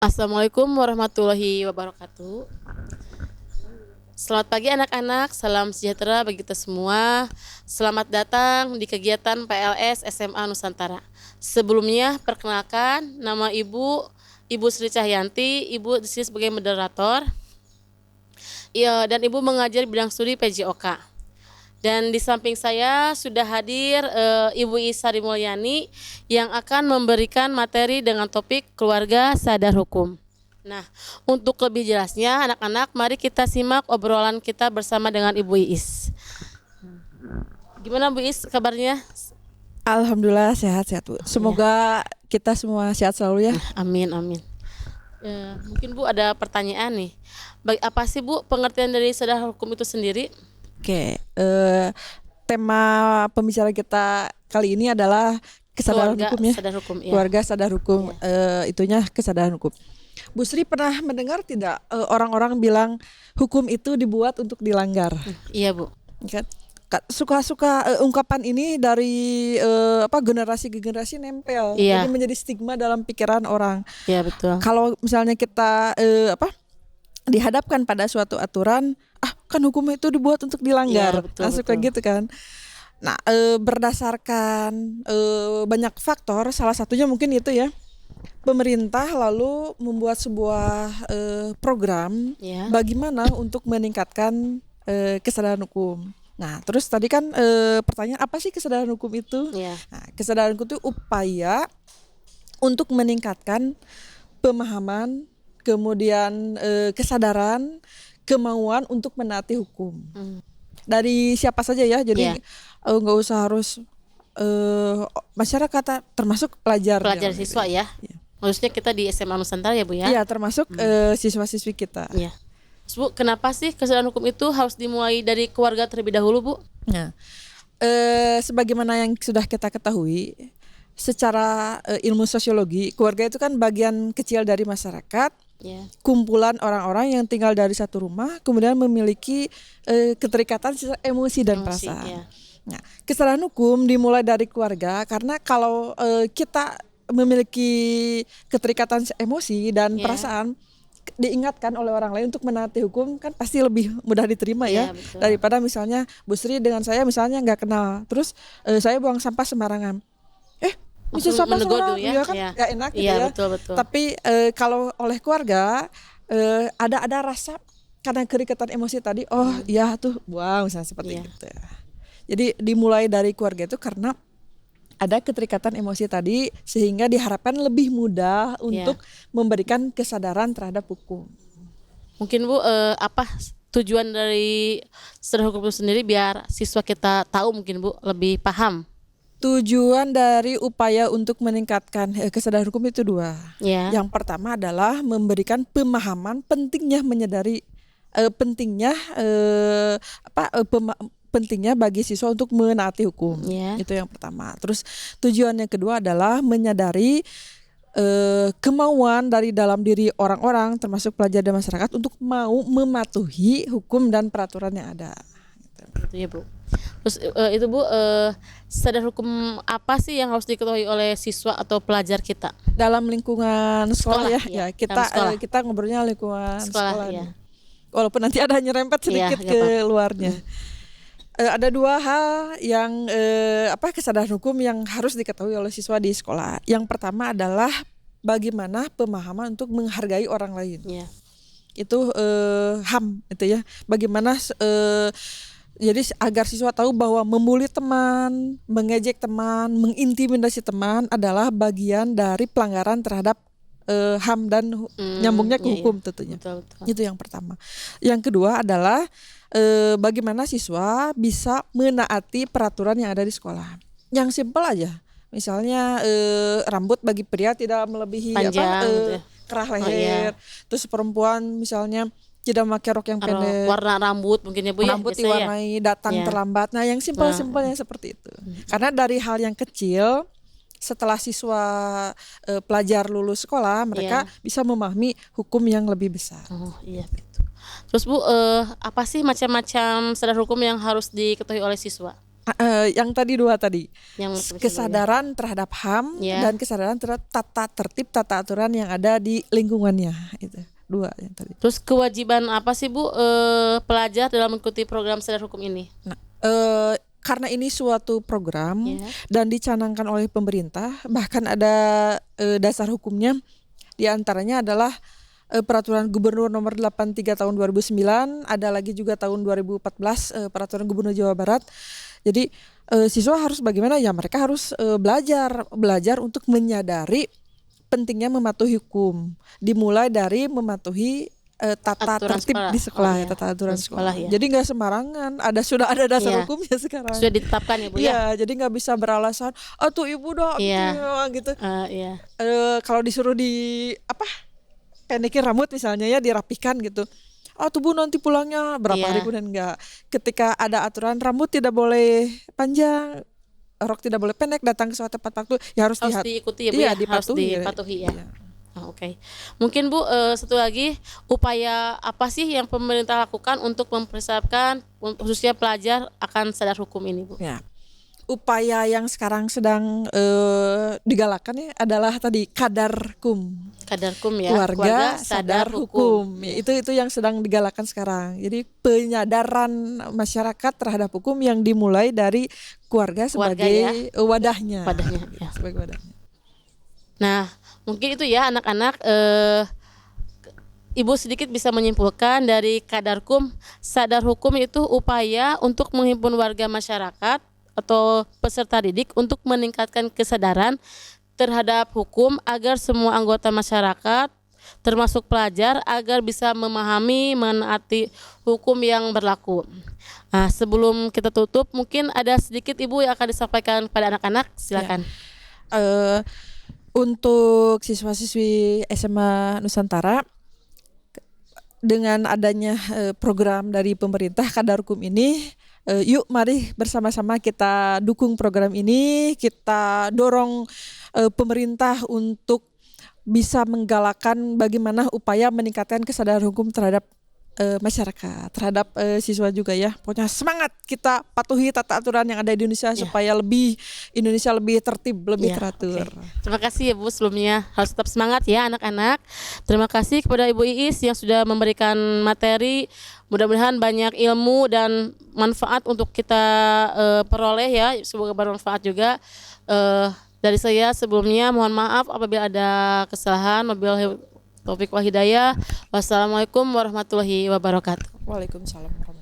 Assalamualaikum warahmatullahi wabarakatuh. Selamat pagi anak-anak, salam sejahtera bagi kita semua. Selamat datang di kegiatan PLS SMA Nusantara. Sebelumnya perkenalkan nama Ibu Sri Cahyanti. Ibu di sini sebagai moderator. Iya, dan Ibu mengajar bidang studi PJOK. Dan di samping saya sudah hadir Ibu Isari Mulyani yang akan memberikan materi dengan topik keluarga sadar hukum. Nah, untuk lebih jelasnya anak-anak, mari kita simak obrolan kita bersama dengan Ibu Iis. Gimana Bu Iis kabarnya? Alhamdulillah sehat-sehat Bu. Semoga kita semua sehat selalu ya. Amin, amin. Mungkin Bu ada pertanyaan nih. Apa sih Bu pengertian dari sadar hukum itu sendiri? Oke, tema pembicaraan kita kali ini adalah kesadaran hukum ya. Sadar hukum, ya. Keluarga sadar hukum, itunya kesadaran hukum. Bu Sri pernah mendengar tidak orang-orang bilang hukum itu dibuat untuk dilanggar? Iya Bu. Kan? Suka-suka ungkapan ini dari generasi ke generasi nempel, Iya. jadi menjadi stigma dalam pikiran orang. Iya betul. Kalau misalnya kita dihadapkan pada suatu aturan, kan hukum itu dibuat untuk dilanggar, langsung kayak gitu kan. Nah, berdasarkan banyak faktor, salah satunya mungkin itu ya, pemerintah lalu membuat sebuah program bagaimana untuk meningkatkan kesadaran hukum. Nah, terus tadi kan pertanyaan apa sih kesadaran hukum itu? Nah, kesadaran hukum itu upaya untuk meningkatkan pemahaman, kemudian kesadaran, kemauan untuk menaati hukum. Dari siapa saja ya, jadi nggak usah harus masyarakat, termasuk pelajar siswa ya. Maksudnya kita di SMA Nusantara ya Bu ya? Iya, termasuk siswa-siswi kita. Iya. Bu, kenapa sih kesadaran hukum itu harus dimulai dari keluarga terlebih dahulu Bu? Nah, sebagaimana yang sudah kita ketahui, secara ilmu sosiologi, keluarga itu kan bagian kecil dari masyarakat, kumpulan orang-orang yang tinggal dari satu rumah, kemudian memiliki keterikatan emosi dan perasaan. Nah, kesadaran hukum dimulai dari keluarga karena kalau kita memiliki keterikatan emosi dan perasaan, diingatkan oleh orang lain untuk menaati hukum kan pasti lebih mudah diterima ya, daripada misalnya Bu Sri dengan saya misalnya nggak kenal, terus saya buang sampah sembarangan. Bisa sampah sembarangan, ya kan nggak enak gitu ya. Betul. Tapi kalau oleh keluarga ada rasa karena keterikatan emosi tadi, iya tuh buang misalnya seperti itu. Jadi dimulai dari keluarga itu karena ada keterikatan emosi tadi, sehingga diharapkan lebih mudah untuk memberikan kesadaran terhadap hukum. Mungkin Bu, apa tujuan dari sadar hukum itu sendiri biar siswa kita tahu, mungkin Bu lebih paham? Tujuan dari upaya untuk meningkatkan kesadaran hukum itu dua. Yang pertama adalah memberikan pemahaman pentingnya menyadari pentingnya bagi siswa untuk menaati hukum. Itu yang pertama. Terus tujuan yang kedua adalah menyadari kemauan dari dalam diri orang-orang termasuk pelajar dan masyarakat untuk mau mematuhi hukum dan peraturan yang ada. Gitu ya Bu. Terus itu Bu, sadar hukum apa sih yang harus diketahui oleh siswa atau pelajar kita? Dalam lingkungan sekolah ya. Kita ngobrolnya lingkungan sekolah. Walaupun nanti ada nyerempet sedikit ke luarnya. Ada dua hal yang kesadaran hukum yang harus diketahui oleh siswa di sekolah. Yang pertama adalah bagaimana pemahaman untuk menghargai orang lain. Itu HAM itu ya. Bagaimana jadi agar siswa tahu bahwa membuli teman, mengejek teman, mengintimidasi teman adalah bagian dari pelanggaran terhadap HAM dan nyambungnya ke hukum tentunya. Betul. Itu yang pertama. Yang kedua adalah bagaimana siswa bisa menaati peraturan yang ada di sekolah. Yang simpel aja, misalnya rambut bagi pria tidak melebihi kerah leher. Terus perempuan misalnya tidak memakai rok yang pendek. Warna rambut mungkin ya Bu ya. Rambut diwarnai datang terlambat. Nah, yang simpel-simpel yang seperti itu. Karena dari hal yang kecil, setelah siswa pelajar lulus sekolah, mereka bisa memahami hukum yang lebih besar. Terus Bu, apa sih macam-macam sadar hukum yang harus diketahui oleh siswa? Yang tadi dua tadi, Yang kesadaran terhadap HAM ya. dan kesadaran terhadap tata tertib, tata aturan yang ada di lingkungannya, itu dua yang tadi. Terus kewajiban apa sih Bu pelajar dalam mengikuti program sadar hukum ini? Nah, karena ini suatu program Ya. dan dicanangkan oleh pemerintah, bahkan ada dasar hukumnya, diantaranya adalah Peraturan Gubernur Nomor 83 Tahun 2009, ada lagi juga tahun 2014 Peraturan Gubernur Jawa Barat. Jadi siswa harus bagaimana ya? Mereka harus belajar untuk menyadari pentingnya mematuhi hukum. Dimulai dari mematuhi tata Aturan tertib sekolah. di sekolah, Oh, iya. tata aturan sekolah. ya. Jadi nggak sembarangan. Sudah ada dasar Iya. hukumnya sekarang. Sudah ditetapkan ya Bu ya? Iya, jadi nggak bisa beralasan, tuh ibu dah, Iya. gitu. Iya. Kalau disuruh pendekin rambut misalnya ya, dirapikan gitu. Tuh Bu nanti pulangnya berapa Iya. hari kemudian enggak. Ketika ada aturan rambut tidak boleh panjang, rok tidak boleh pendek, datang ke suatu tempat waktu ya harus diikuti ya Bu iya, ya? Harus dipatuhi ya. Iya. Oke. Mungkin Bu satu lagi, upaya apa sih yang pemerintah lakukan untuk mempersiapkan khususnya pelajar akan sadar hukum ini Bu? Ya. Upaya yang sekarang sedang digalakan ya adalah tadi Kadarkum. Kadarkum ya, Keluarga sadar hukum. Ya, itu yang sedang digalakan sekarang. Jadi penyadaran masyarakat terhadap hukum yang dimulai dari keluarga sebagai wadahnya. Wadahnya ya. Sebagai wadahnya. Nah, mungkin itu ya anak-anak Ibu sedikit bisa menyimpulkan dari Kadarkum, sadar hukum itu upaya untuk menghimpun warga masyarakat atau peserta didik untuk meningkatkan kesadaran terhadap hukum agar semua anggota masyarakat termasuk pelajar agar bisa memahami, menaati hukum yang berlaku. Nah, sebelum kita tutup mungkin ada sedikit Ibu yang akan disampaikan pada anak-anak, silakan. Ya. Untuk siswa-siswi SMA Nusantara, dengan adanya program dari pemerintah Kadarkum ini, yuk mari bersama-sama kita dukung program ini, kita dorong pemerintah untuk bisa menggalakkan bagaimana upaya meningkatkan kesadaran hukum terhadap masyarakat, terhadap siswa juga ya. Pokoknya semangat kita patuhi tata aturan yang ada di Indonesia supaya Indonesia lebih tertib, lebih teratur. Okay. Terima kasih ya Bu sebelumnya. Harus tetap semangat ya anak-anak. Terima kasih kepada Ibu Iis yang sudah memberikan materi. Mudah-mudahan banyak ilmu dan manfaat untuk kita peroleh ya. Semoga bermanfaat juga. Dari saya sebelumnya mohon maaf apabila ada kesalahan. Wabillahi taufiq wal hidayah. Wassalamualaikum warahmatullahi wabarakatuh. Waalaikumsalam warahmatullahi wabarakatuh.